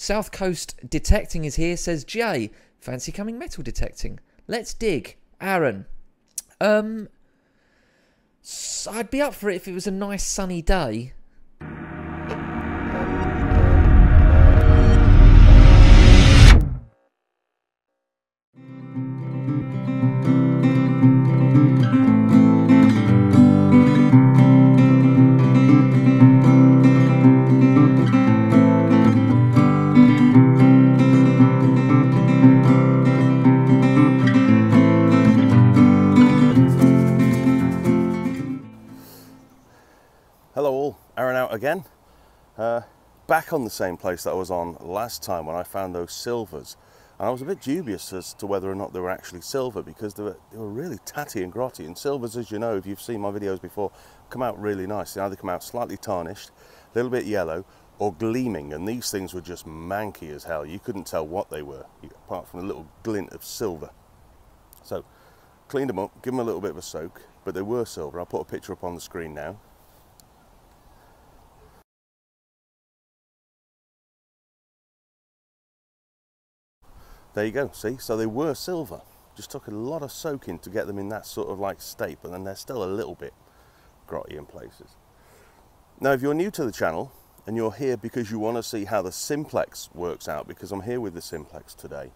South Coast Detecting is here, says Jay. Fancy coming metal detecting? Let's dig. Aaron. I'd be up for it if it was a nice sunny day. Hello all, Aaron out again. Back on the same place that I was on last time when I found those silvers. And I was a bit dubious as to whether or not they were actually silver because they were really tatty and grotty. And silvers, as you know, if you've seen my videos before, come out really nice. They either come out slightly tarnished, a little bit yellow, or gleaming. And these things were just manky as hell. You couldn't tell what they were, apart from a little glint of silver. So, cleaned them up, give them a little bit of a soak, but they were silver. I'll put a picture up on the screen now. There you go, see, so they were silver. Just took a lot of soaking to get them in that sort of like state, but then they're still a little bit grotty in places. Now, if you're new to the channel and you're here because you want to see how the Simplex works out, because I'm here with the Simplex today,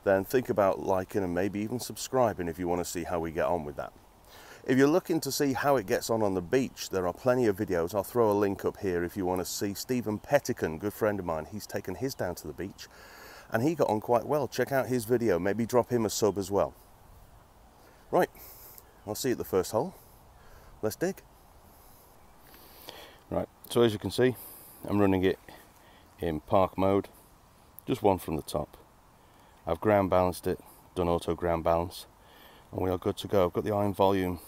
then think about liking and maybe even subscribing if you want to see how we get on with that. If you're looking to see how it gets on the beach, there are plenty of videos. I'll throw a link up here if you want to see. Stephen Pettican, good friend of mine, he's taken his down to the beach. And he got on quite well. Check out his video, maybe drop him a sub as well. Right, I'll see you at the first hole. Let's dig. Right, so as you can see, I'm running it in park mode, just one from the top. I've ground balanced it, done auto ground balance, and we are good to go. I've got the iron volume,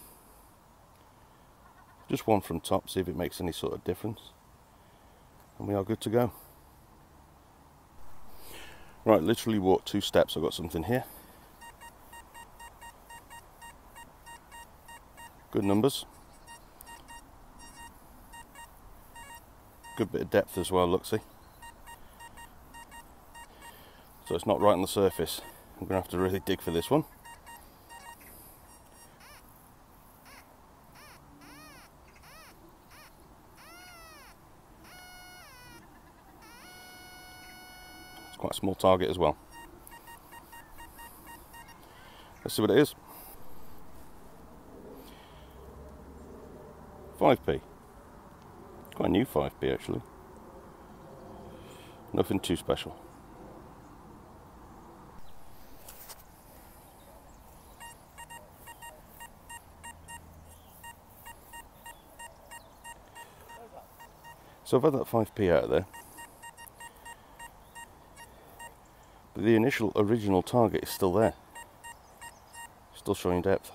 just one from top, see if it makes any sort of difference. And we are good to go. Right, literally walked 2 steps, I've got something here. Good numbers. Good bit of depth as well, look, see. So it's not right on the surface. I'm going to have to really dig for this one. Quite a small target as well. Let's see what it is. 5p. Quite a new 5p actually. Nothing too special. So I've had that 5p out of there. But the initial original target is still there. Still showing depth.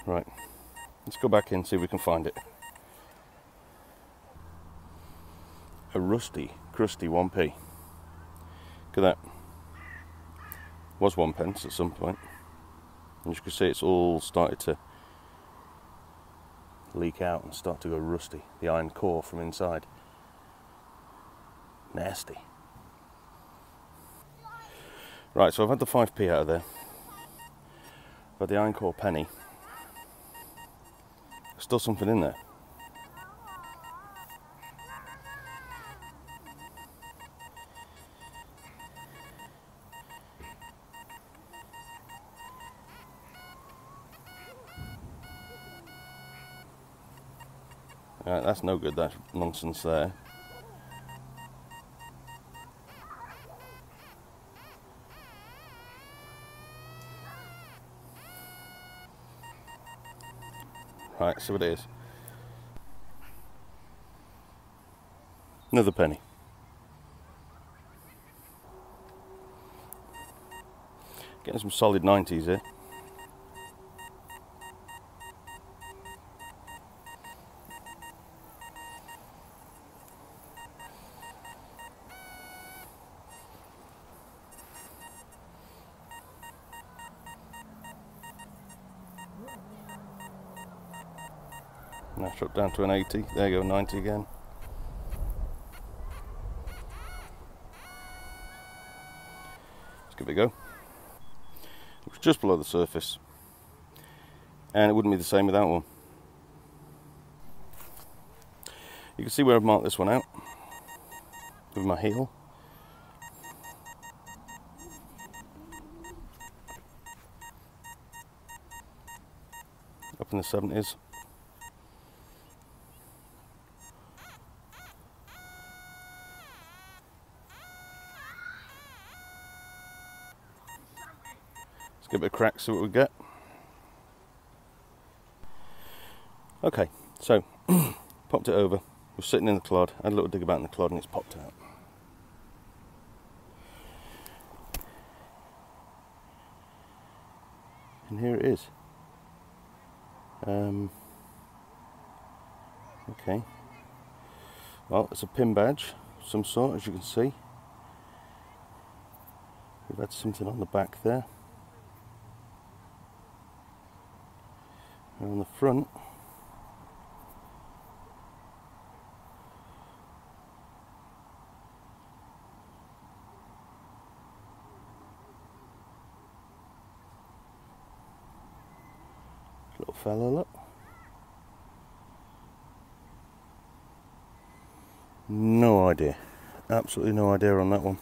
Right, let's go back in and see if we can find it. A rusty, crusty 1p. Look at that. Was 1p at some point. And as you can see, it's all started to leak out and start to go rusty. The iron core from inside. Nasty. Right, so I've had the 5p out of there. I've had the iron core penny. There's still something in there. Right, that's no good, that's nonsense there. Right, see what it is. Another penny. Getting some solid 90s here. Now drop down to an 80. There you go, 90 again. give it a go. It was just below the surface, and it wouldn't be the same without one. You can see where I've marked this one out with my heel. Up in the 70s. Let's give it a crack, see what we get. Okay, so popped it over. Was sitting in the clod, had a little dig about in the clod, and it's popped out. And here it is. Okay. Well, it's a pin badge of some sort, as you can see. We've had something on the back there. And on the front, little fella, look. No idea. Absolutely no idea on that one.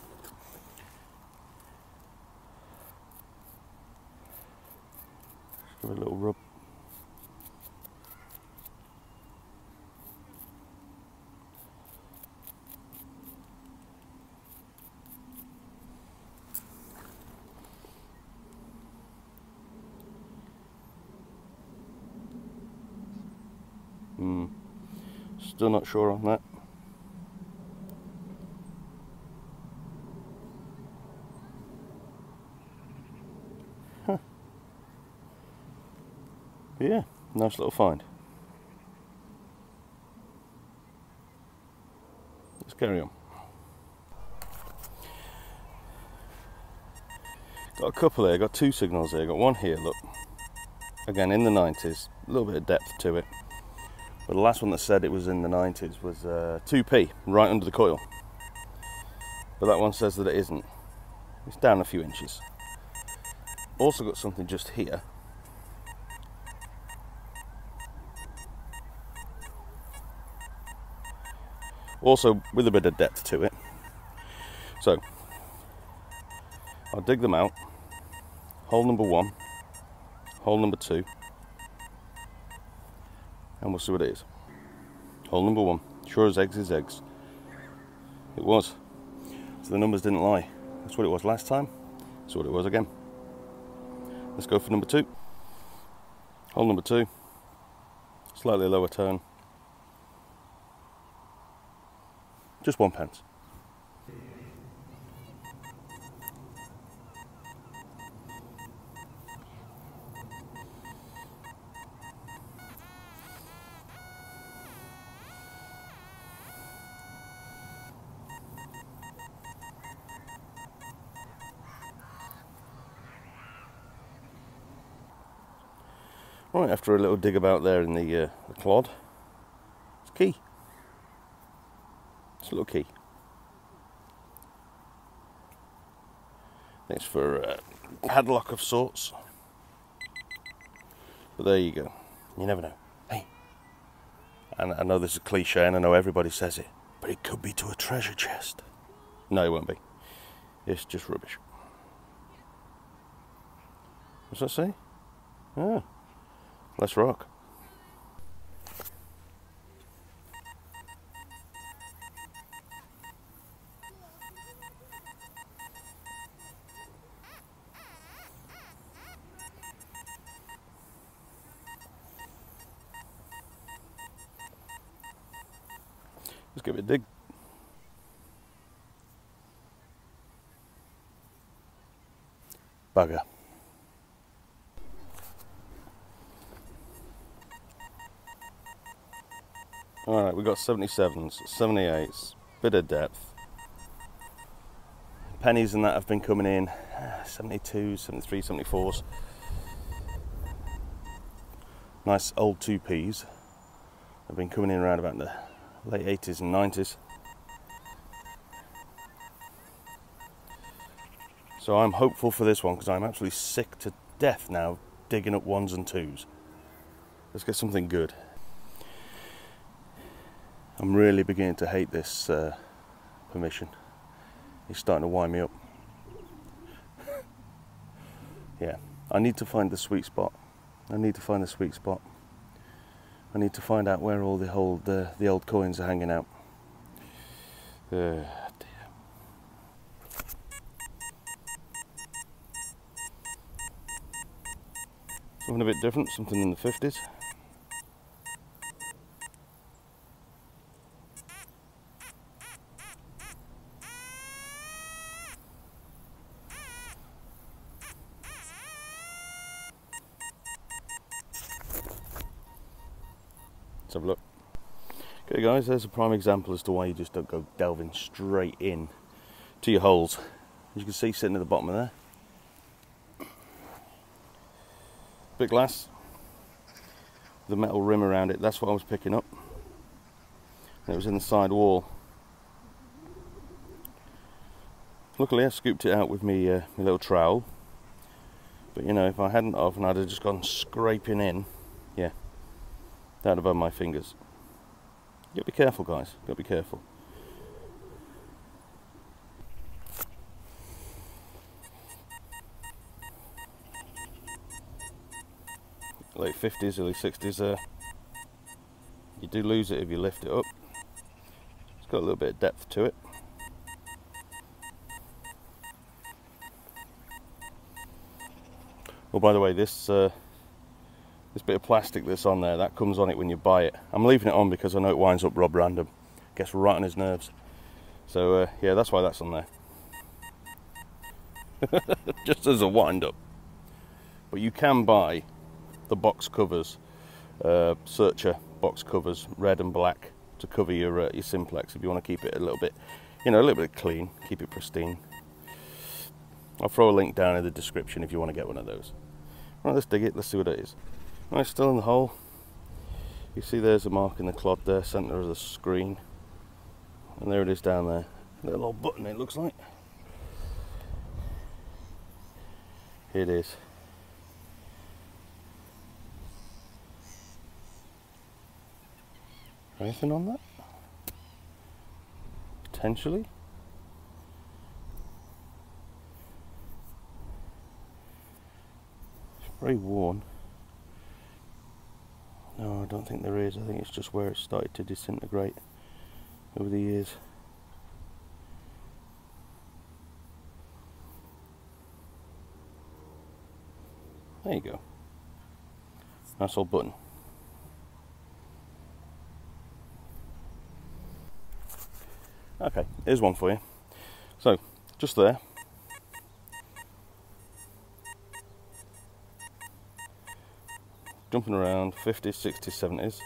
Just give it a little rub. Still not sure on that. Huh. Yeah, nice little find. Let's carry on. Got a couple there, got two signals there, got one here, look. Again, in the 90s, a little bit of depth to it. But the last one that said it was in the 90s was 2p, right under the coil. But that one says that it isn't. It's down a few inches. Also got something just here. Also with a bit of depth to it. So, I'll dig them out. Hole number 1, hole number 2. And we'll see what it is. Hole number 1. Sure as eggs is eggs. It was. So the numbers didn't lie. That's what it was last time. That's what it was again. Let's go for number 2. Hole number 2. Slightly lower tone. Just 1 pence. Right, after a little dig about there in the clod, it's a key. It's a little key. It's for a padlock of sorts. But there you go. You never know. Hey. And I know this is a cliche and I know everybody says it, but it could be to a treasure chest. No, it won't be. It's just rubbish. What's that say? Ah. Let's rock. Let's give it a dig. Bugger. Alright, we've got 77s, 78s, bit of depth. Pennies and that have been coming in, 72s, 73, 74s. Nice old 2p's. Have been coming in around about the late 80s and 90s. So I'm hopeful for this one because I'm absolutely sick to death now digging up 1s and 2s. Let's get something good. I'm really beginning to hate this permission. It's starting to wind me up. Yeah, I need to find the sweet spot. I need to find the sweet spot. I need to find out where all the old coins are hanging out. Dear. Something a bit different, something in the 50s. Let's have a look. Okay guys, there's a prime example as to why you just don't go delving straight in to your holes. As you can see sitting at the bottom of there. Bit glass, the metal rim around it, that's what I was picking up. And it was in the side wall. Luckily I scooped it out with my little trowel. But you know, if I hadn't of and I'd have just gone scraping in, yeah, that'd have had my fingers. You gotta be careful guys, you gotta be careful. Late 50s, early 60s, you do lose it if you lift it up. It's got a little bit of depth to it. Oh, by the way, this bit of plastic that's on there, that comes on it when you buy it. I'm leaving it on because I know it winds up Rob random. Gets right on his nerves. So, yeah, that's why that's on there. Just as a wind up. But you can buy the box covers, Searcher box covers, red and black, to cover your Simplex if you want to keep it a little bit, you know, a little bit clean, keep it pristine. I'll throw a link down in the description if you want to get one of those. Right, let's dig it, let's see what it is. Right, still in the hole. You see there's a mark in the clod there, centre of the screen. And there it is down there. Little old button it looks like. Here it is. Anything on that? Potentially. It's very worn. No, I don't think there is. I think it's just where it started to disintegrate over the years. There you go. Nice old button. Okay, here's one for you. So, just there. Jumping around 50s, 60s, 70s.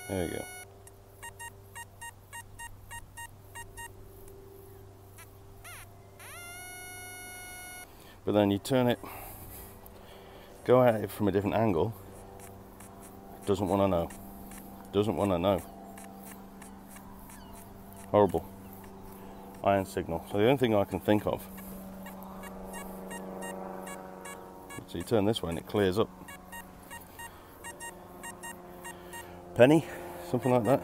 There you go. But then you turn it, go at it from a different angle. It doesn't want to know. Doesn't want to know. Horrible. Iron signal. So the only thing I can think of. So you turn this way and it clears up. Penny, something like that.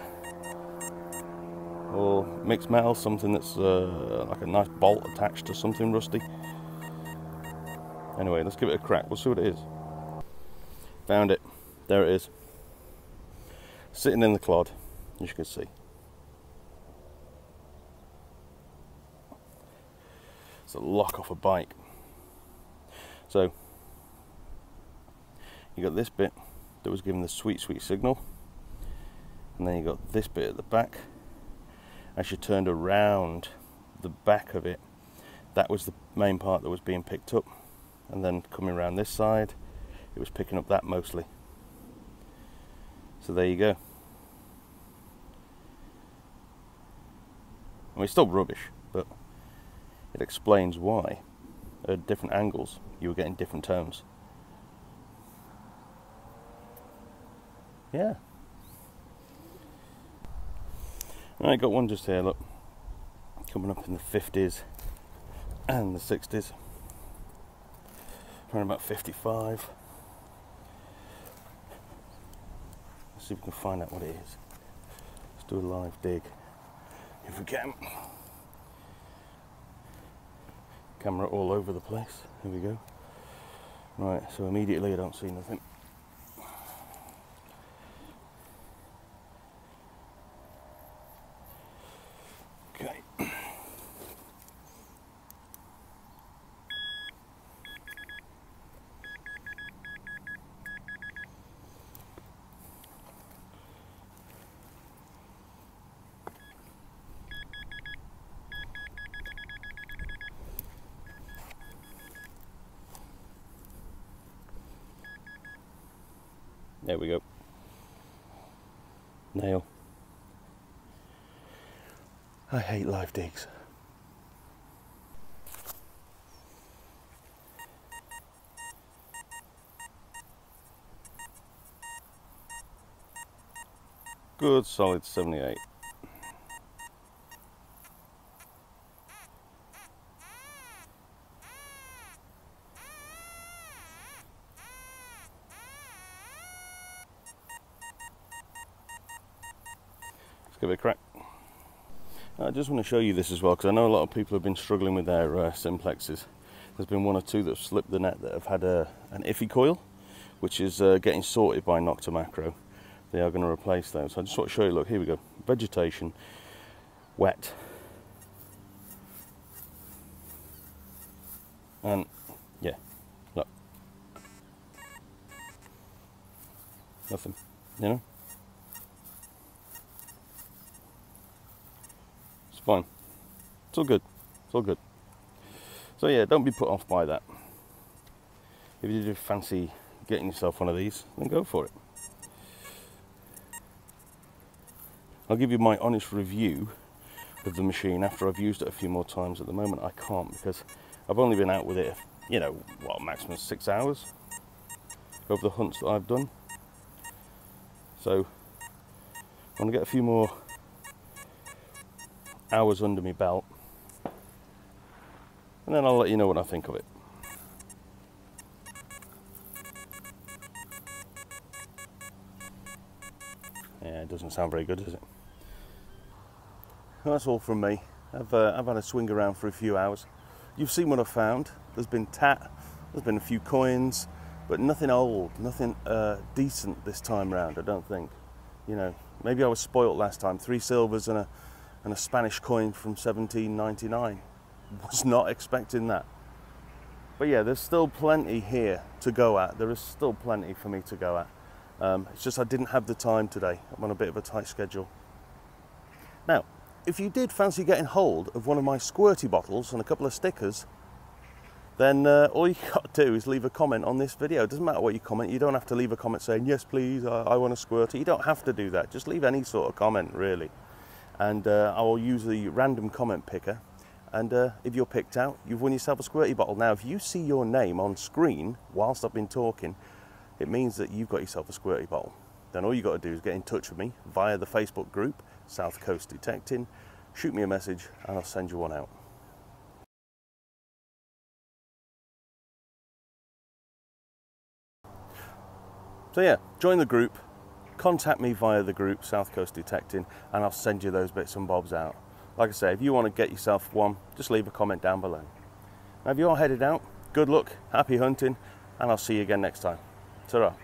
Or mixed metal, something that's like a nice bolt attached to something rusty. Anyway, let's give it a crack. We'll see what it is. Found it. There it is. Sitting in the clod, as you can see. It's a lock off a bike. So, you got this bit that was given the sweet, sweet signal. And then you got this bit at the back. As you turned around the back of it, that was the main part that was being picked up. And then coming around this side, it was picking up that mostly. So there you go. I mean, it's still rubbish, but it explains why at different angles you were getting different tones. yeah. I got one just here, look, coming up in the 50s and the 60s, around about 55. Let's see if we can find out what it is. Let's do a live dig if we can. Camera all over the place. Here we go. Right, so immediately I don't see nothing. Okay. There we go. Nail. I hate live digs. Good solid 78. Give it a crack. I just want to show you this as well, because I know a lot of people have been struggling with their simplexes. There's been one or two that have slipped the net that have had an iffy coil, which is getting sorted by Nokta Makro. They are going to replace those. So I just want to show you, look, here we go. Vegetation, wet. And yeah, look. Nothing, you know? Fine. It's all good. It's all good. So yeah, don't be put off by that. If you do fancy getting yourself one of these, then go for it. I'll give you my honest review of the machine after I've used it a few more times. At the moment I can't, because I've only been out with it, you know, what, maximum 6 hours over the hunts that I've done. So I want to get a few more hours under my belt, and then I'll let you know what I think of it. Yeah, it doesn't sound very good, does it? Well, that's all from me. I've had a swing around for a few hours. You've seen what I've found. There's been tat, there's been a few coins, but nothing old, nothing decent this time round, I don't think. You know, maybe I was spoilt last time. 3 silvers and a Spanish coin from 1799. Was not expecting that. But yeah, there's still plenty here to go at. There is still plenty for me to go at. It's just I didn't have the time today. I'm on a bit of a tight schedule. Now, if you did fancy getting hold of one of my squirty bottles and a couple of stickers, then all you got to do is leave a comment on this video. It doesn't matter what you comment. You don't have to leave a comment saying, yes, please, I want a squirty. You don't have to do that. Just leave any sort of comment, really. And I will use the random comment picker, and if you're picked out, you've won yourself a squirty bottle. Now, if you see your name on screen whilst I've been talking, it means that you've got yourself a squirty bottle. Then all you got to do is get in touch with me via the Facebook group, South Coast Detecting, shoot me a message, and I'll send you one out. So yeah, join the group. Contact me via the group, South Coast Detecting, and I'll send you those bits and bobs out. Like I say, if you want to get yourself one, just leave a comment down below. Now, if you are headed out, good luck, happy hunting, and I'll see you again next time. Ta-ra.